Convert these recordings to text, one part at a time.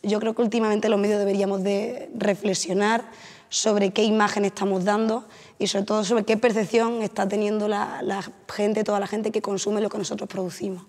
Yo creo que últimamente los medios deberíamos de reflexionar sobre qué imagen estamos dando y sobre todo sobre qué percepción está teniendo la gente, toda la gente que consume lo que nosotros producimos.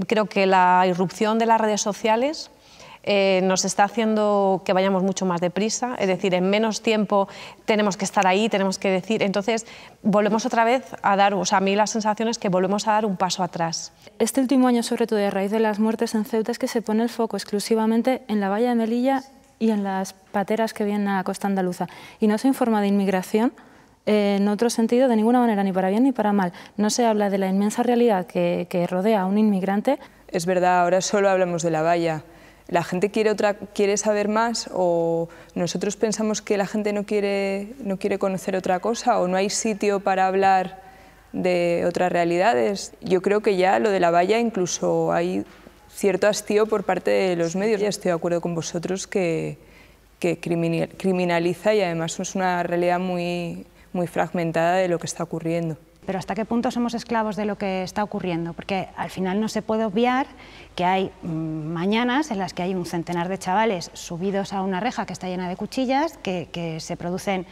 Creo que la irrupción de las redes sociales nos está haciendo que vayamos mucho más deprisa, es decir, en menos tiempo tenemos que estar ahí, tenemos que decir, entonces volvemos otra vez a dar, o sea, a mí la sensación es que volvemos a dar un paso atrás. Este último año, sobre todo a raíz de las muertes en Ceuta, es que se pone el foco exclusivamente en la valla de Melilla y en las pateras que vienen a la costa andaluza, y no se informa de inmigración en otro sentido de ninguna manera, ni para bien ni para mal. No se habla de la inmensa realidad que rodea a un inmigrante. Es verdad, ahora solo hablamos de la valla. ¿La gente quiere saber más o nosotros pensamos que la gente no quiere conocer otra cosa o no hay sitio para hablar de otras realidades? Yo creo que ya lo de la valla incluso hay cierto hastío por parte de los medios. Ya estoy de acuerdo con vosotros que criminaliza y además es una realidad muy fragmentada de lo que está ocurriendo. Pero ¿hasta qué punto somos esclavos de lo que está ocurriendo? Porque al final no se puede obviar que hay mañanas en las que hay un centenar de chavales subidos a una reja que está llena de cuchillas, que se producen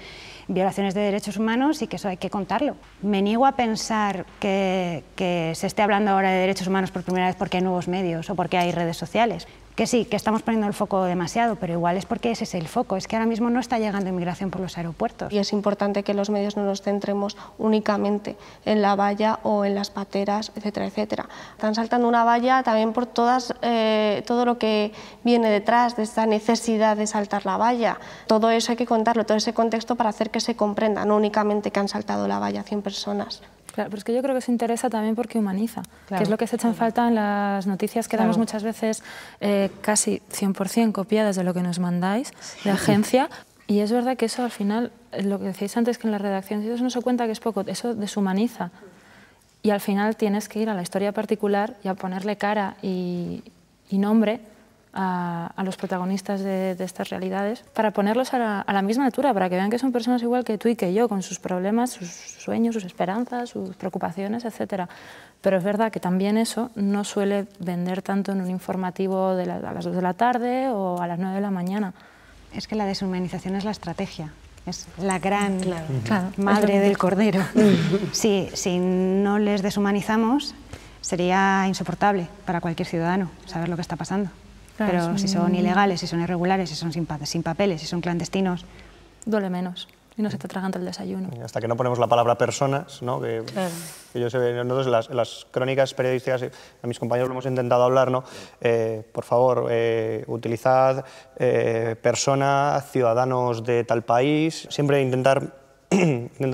violaciones de derechos humanos y que eso hay que contarlo. Me niego a pensar que se esté hablando ahora de derechos humanos por primera vez porque hay nuevos medios o porque hay redes sociales. Que sí, que estamos poniendo el foco demasiado, pero igual es porque ese es el foco, es que ahora mismo no está llegando inmigración por los aeropuertos. Y es importante que los medios no nos centremos únicamente en la valla o en las pateras, etcétera, etcétera. Están saltando una valla también por todo lo que viene detrás de esta necesidad de saltar la valla. Todo eso hay que contarlo, todo ese contexto para hacer que se comprenda, no únicamente que han saltado la valla 100 personas. Claro, pero es que yo creo que se interesa también porque humaniza, claro, que es lo que se echa en falta en las noticias que damos muchas veces casi 100% copiadas de lo que nos mandáis, de agencia, y es verdad que eso al final, lo que decíais antes que en la redacción, si eso no se cuenta que es poco, eso deshumaniza, y al final tienes que ir a la historia particular y a ponerle cara y nombre a los protagonistas de estas realidades para ponerlos a la misma altura, para que vean que son personas igual que tú y que yo, con sus problemas, sus sueños, sus esperanzas, sus preocupaciones, etc. Pero es verdad que también eso no suele vender tanto en un informativo a las 2 de la tarde o a las 9 de la mañana. Es que la deshumanización es la estrategia. Es la gran madre del cordero. Si no les deshumanizamos, sería insoportable para cualquier ciudadano saber lo que está pasando. Claro, pero si son ilegales, si son irregulares, si son sin papeles, si son clandestinos... Duele menos y no se te atraganta el desayuno. Hasta que no ponemos la palabra personas, ¿no? Que yo sé, nosotros las crónicas periodísticas, a mis compañeros lo hemos intentado hablar, ¿no? Por favor, utilizad personas, ciudadanos de tal país, siempre intentar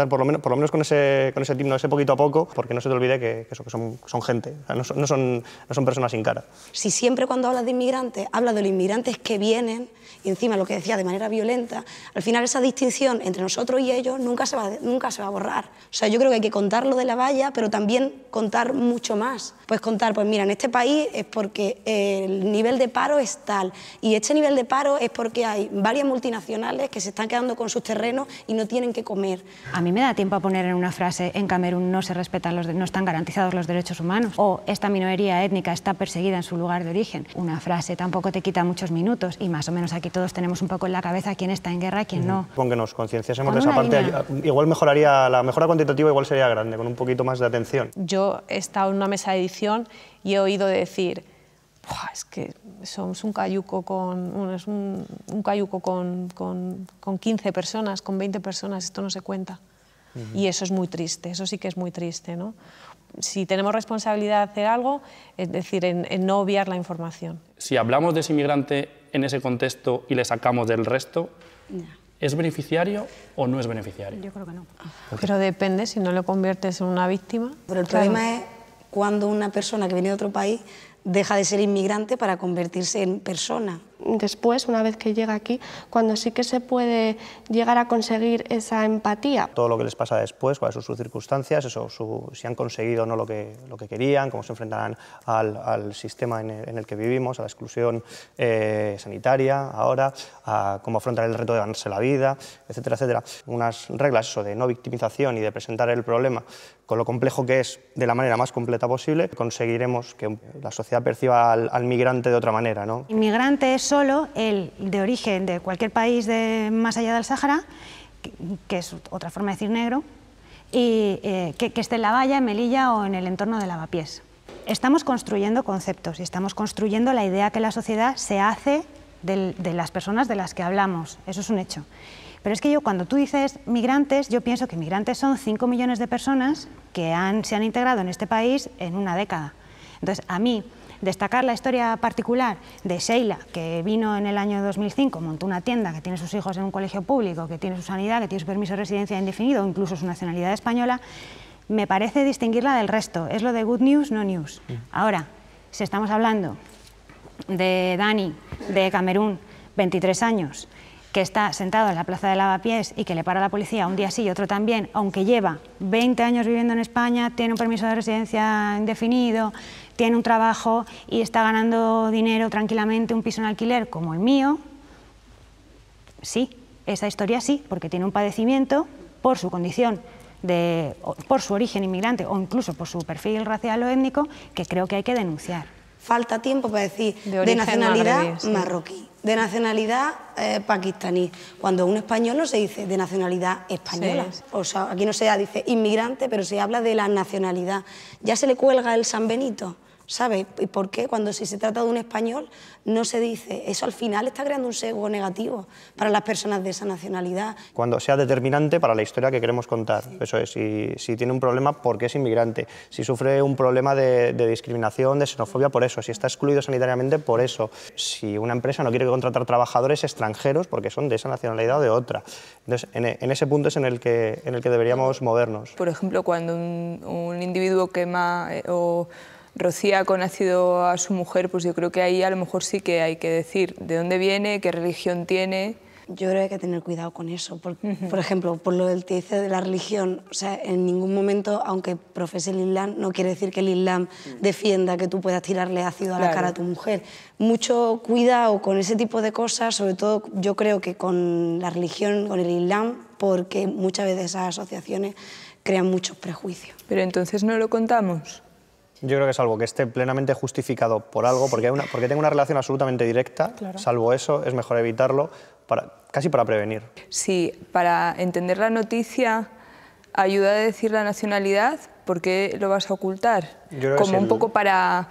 por lo menos con ese timno, ese poquito a poco, porque no se te olvide que son gente, o sea, no son personas sin cara. Si siempre cuando hablas de inmigrantes, hablas de los inmigrantes que vienen, y encima lo que decía, de manera violenta, al final esa distinción entre nosotros y ellos nunca se va a borrar. O sea, yo creo que hay que contar lo de la valla, pero también contar mucho más. Pues contar, pues mira, en este país es porque el nivel de paro es tal, y este nivel de paro es porque hay varias multinacionales que se están quedando con sus terrenos y no tienen que comer. A mí me da tiempo a poner en una frase: en Camerún no se respetan no están garantizados los derechos humanos, o esta minoría étnica está perseguida en su lugar de origen. Una frase tampoco te quita muchos minutos y más o menos aquí todos tenemos un poco en la cabeza quién está en guerra y quién no. Con que nos concienciásemos de esa parte, igual mejoraría, la mejora cuantitativa igual sería grande, con un poquito más de atención. Yo he estado en una mesa de edición y he oído decir: es que somos un cayuco con 15 personas, con 20 personas, esto no se cuenta. Y eso es muy triste, eso sí que es muy triste, ¿no? Si tenemos responsabilidad de hacer algo, es decir, en no obviar la información. Si hablamos de ese inmigrante en ese contexto y le sacamos del resto, ¿es beneficiario o no es beneficiario? Yo creo que no. Pero depende, si no lo conviertes en una víctima. Pero el problema es cuando una persona que viene de otro país deja de ser inmigrante para convertirse en persona. Después, una vez que llega aquí, cuando sí que se puede llegar a conseguir esa empatía. Todo lo que les pasa después, cuáles son sus circunstancias, si han conseguido o no lo que querían, cómo se enfrentarán al sistema en el que vivimos, a la exclusión sanitaria ahora, a cómo afrontar el reto de ganarse la vida, etcétera, etcétera. Unas reglas de no victimización y de presentar el problema con lo complejo que es de la manera más completa posible, conseguiremos que la sociedad perciba al migrante de otra manera, ¿no? Inmigrante es solo el de origen de cualquier país más allá del Sáhara, que es otra forma de decir negro, y que esté en La Valla, en Melilla o en el entorno de Lavapiés. Estamos construyendo conceptos y estamos construyendo la idea que la sociedad se hace de las personas de las que hablamos, eso es un hecho. Pero es que cuando tú dices migrantes, yo pienso que migrantes son 5 millones de personas que se han integrado en este país en una década. Entonces, a mí, destacar la historia particular de Sheila, que vino en el año 2005, montó una tienda, que tiene sus hijos en un colegio público, que tiene su sanidad, que tiene su permiso de residencia indefinido, incluso su nacionalidad española, me parece distinguirla del resto. Es lo de good news, no news. Ahora, si estamos hablando de Dani, de Camerún, 23 años, que está sentado en la plaza de Lavapiés y que le para la policía un día sí y otro también, aunque lleva 20 años viviendo en España, tiene un permiso de residencia indefinido, tiene un trabajo y está ganando dinero tranquilamente, un piso en alquiler como el mío, sí, esa historia sí, porque tiene un padecimiento por su condición, por su origen inmigrante o incluso por su perfil racial o étnico, que creo que hay que denunciar. Falta tiempo para decir de nacionalidad marroquí, de nacionalidad pakistaní, cuando un español no se dice de nacionalidad española. Sí. O sea, aquí no se dice inmigrante, pero se habla de la nacionalidad. Ya se le cuelga el San Benito, ¿sabes? ¿Y por qué? Cuando si se trata de un español no se dice. Eso al final está creando un sesgo negativo para las personas de esa nacionalidad. Cuando sea determinante para la historia que queremos contar. Sí. Eso es, si tiene un problema porque es inmigrante, si sufre un problema de discriminación, de xenofobia por eso, si está excluido sanitariamente por eso, si una empresa no quiere contratar trabajadores extranjeros porque son de esa nacionalidad o de otra. Entonces, en ese punto es en el que deberíamos movernos. Por ejemplo, cuando un individuo quema o rocía con ácido a su mujer, pues yo creo que ahí a lo mejor sí que hay que decir de dónde viene, qué religión tiene. Yo creo que hay que tener cuidado con eso. Por ejemplo, por lo del que dice de la religión, o sea, en ningún momento, aunque profese el Islam, no quiere decir que el Islam defienda que tú puedas tirarle ácido a la cara a tu mujer. Mucho cuidado con ese tipo de cosas, sobre todo yo creo que con la religión, con el Islam, porque muchas veces esas asociaciones crean muchos prejuicios. Pero entonces no lo contamos. Yo creo que es algo que esté plenamente justificado por algo, porque tenga una relación absolutamente directa, claro. Salvo eso, es mejor evitarlo, casi para prevenir. Sí, para entender la noticia ayuda a decir la nacionalidad, ¿por qué lo vas a ocultar? Como un poco para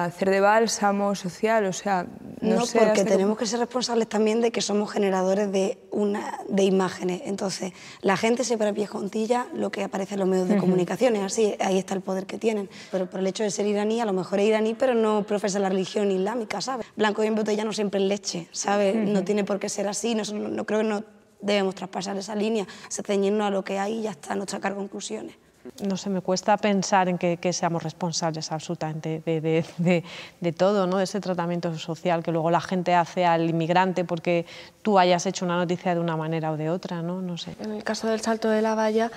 hacer de bálsamo social, o sea... No sé, porque tenemos que ser responsables también de que somos generadores de imágenes. Entonces, la gente se para pies juntillas lo que aparece en los medios de comunicación, así, ahí está el poder que tienen. Pero por el hecho de ser iraní, a lo mejor es iraní, pero no profesa la religión islámica, ¿sabes? Blanco y en botella no siempre es leche, ¿sabes? No tiene por qué ser así, no creo que no debemos traspasar esa línea, ceñirnos a lo que hay y ya está, no sacar conclusiones. No sé, me cuesta pensar en que seamos responsables absolutamente de todo, ¿no? De ese tratamiento social que luego la gente hace al inmigrante porque tú hayas hecho una noticia de una manera o de otra, ¿no? No sé. En el caso del salto de la valla,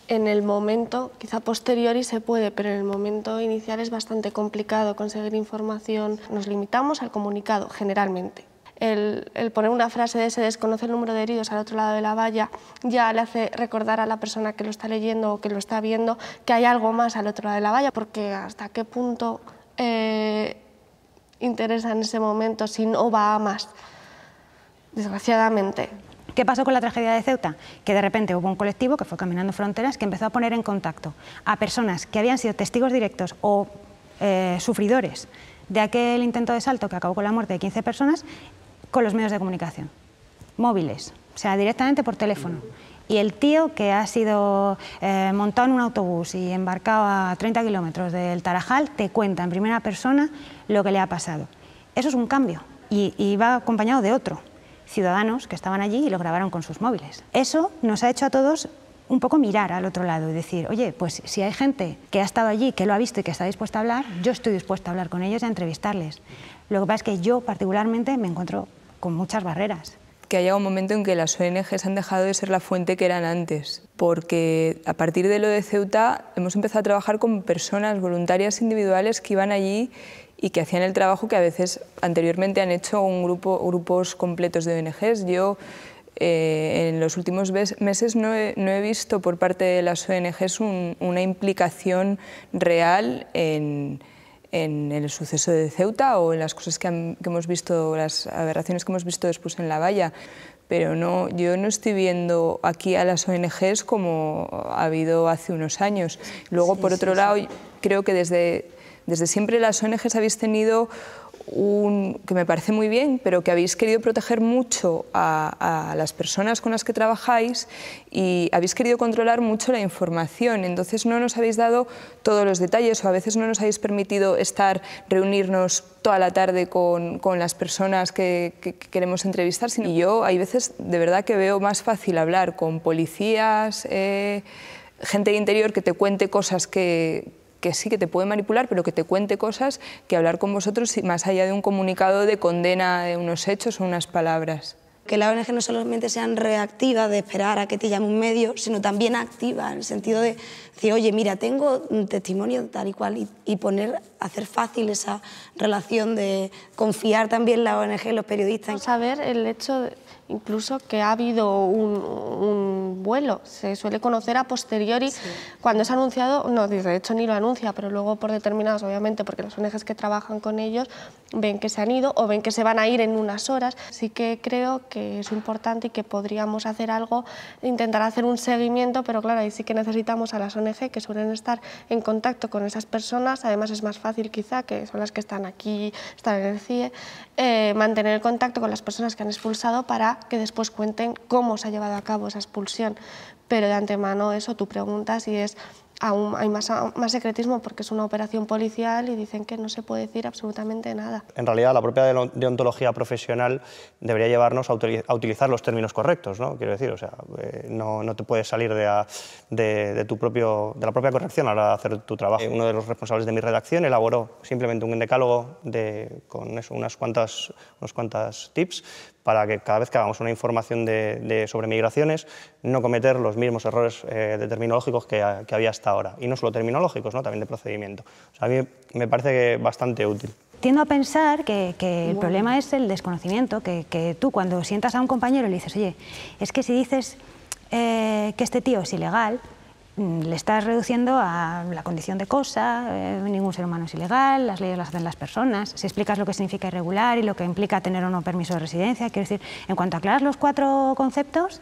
en el momento, quizá posteriori se puede, pero en el momento inicial es bastante complicado conseguir información. Nos limitamos al comunicado, generalmente. El poner una frase de se desconoce el número de heridos al otro lado de la valla ya le hace recordar a la persona que lo está leyendo o que lo está viendo que hay algo más al otro lado de la valla, porque hasta qué punto interesa en ese momento si no va a más, desgraciadamente. ¿Qué pasó con la tragedia de Ceuta? Que de repente hubo un colectivo que fue Caminando Fronteras que empezó a poner en contacto a personas que habían sido testigos directos o sufridores de aquel intento de salto que acabó con la muerte de 15 personas con los medios de comunicación, móviles, o sea, directamente por teléfono. Y el tío que ha sido montado en un autobús y embarcado a 30 kilómetros del Tarajal te cuenta en primera persona lo que le ha pasado. Eso es un cambio y va acompañado de otro. Ciudadanos que estaban allí y lo grabaron con sus móviles. Eso nos ha hecho a todos un poco mirar al otro lado y decir, oye, pues si hay gente que ha estado allí, que lo ha visto y que está dispuesta a hablar, yo estoy dispuesta a hablar con ellos y a entrevistarles. Lo que pasa es que yo particularmente me encuentro con muchas barreras. Que haya un momento en que las ONGs han dejado de ser la fuente que eran antes, porque a partir de lo de Ceuta hemos empezado a trabajar con personas voluntarias individuales que iban allí y que hacían el trabajo que a veces anteriormente han hecho grupos completos de ONGs. Yo en los últimos meses no he visto por parte de las ONGs una implicación real en en el suceso de Ceuta o en las cosas que hemos visto, las aberraciones que hemos visto después en La Valla. Pero no, yo no estoy viendo aquí a las ONGs como ha habido hace unos años. Luego, por otro lado, creo que desde siempre las ONGs habéis tenido que me parece muy bien, pero que habéis querido proteger mucho a las personas con las que trabajáis y habéis querido controlar mucho la información. Entonces no nos habéis dado todos los detalles o a veces no nos habéis permitido reunirnos toda la tarde con las personas que queremos entrevistar. Y yo hay veces de verdad que veo más fácil hablar con policías, gente de interior que te cuente cosas que sí que te puede manipular, pero que te cuente cosas, que hablar con vosotros más allá de un comunicado de condena de unos hechos o unas palabras. Que las ONG no solamente sean reactivas de esperar a que te llame un medio, sino también activas, en el sentido de decir, oye, mira, tengo un testimonio tal y cual, y hacer fácil esa relación de confiar también en la ONG, en los periodistas. Saber el hecho de, incluso que ha habido un vuelo, se suele conocer a posteriori, cuando es anunciado, no, de hecho ni lo anuncia, pero luego por determinados, obviamente, porque las ONGs que trabajan con ellos ven que se han ido o ven que se van a ir en unas horas. Sí que creo que es importante y que podríamos hacer algo, intentar hacer un seguimiento, pero claro, ahí sí que necesitamos a las ONG que suelen estar en contacto con esas personas, además es más fácil quizá, que son las que están aquí, están en el CIE, mantener el contacto con las personas que han expulsado para que después cuenten cómo se ha llevado a cabo esa expulsión. Pero de antemano eso, tú preguntas y aún hay más secretismo porque es una operación policial y dicen que no se puede decir absolutamente nada. En realidad, la propia deontología profesional debería llevarnos a utilizar los términos correctos, ¿no? Quiero decir, o sea, no te puedes salir de la propia corrección a la hora de hacer tu trabajo. Uno de los responsables de mi redacción elaboró simplemente un decálogo con eso, unos cuantas tips para que cada vez que hagamos una información sobre migraciones no cometer los mismos errores terminológicos que había hasta ahora. Y no solo terminológicos, ¿no? También de procedimiento. O sea, a mí me parece que bastante útil. Tiendo a pensar que el problema es el desconocimiento, que tú cuando sientas a un compañero y le dices, oye, es que si dices que este tío es ilegal, le estás reduciendo a la condición de cosa, ningún ser humano es ilegal, las leyes las hacen las personas. Si explicas lo que significa irregular y lo que implica tener o no permiso de residencia, quiero decir, en cuanto aclaras los 4 conceptos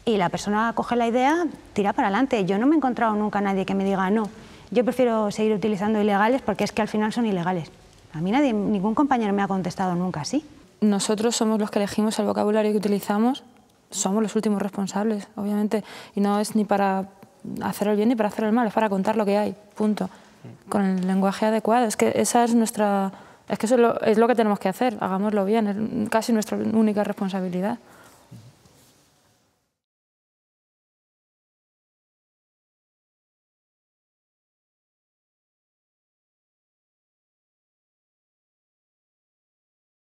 y la persona coge la idea, tira para adelante. Yo no me he encontrado nunca a nadie que me diga, no, yo prefiero seguir utilizando ilegales porque es que al final son ilegales. A mí ningún compañero me ha contestado nunca así. Nosotros somos los que elegimos el vocabulario que utilizamos, somos los últimos responsables, obviamente, y no es ni para hacer el bien ni para hacer el mal, es para contar lo que hay, punto. Con el lenguaje adecuado, es que esa es nuestra... Es que eso es lo que tenemos que hacer, hagámoslo bien, es casi nuestra única responsabilidad.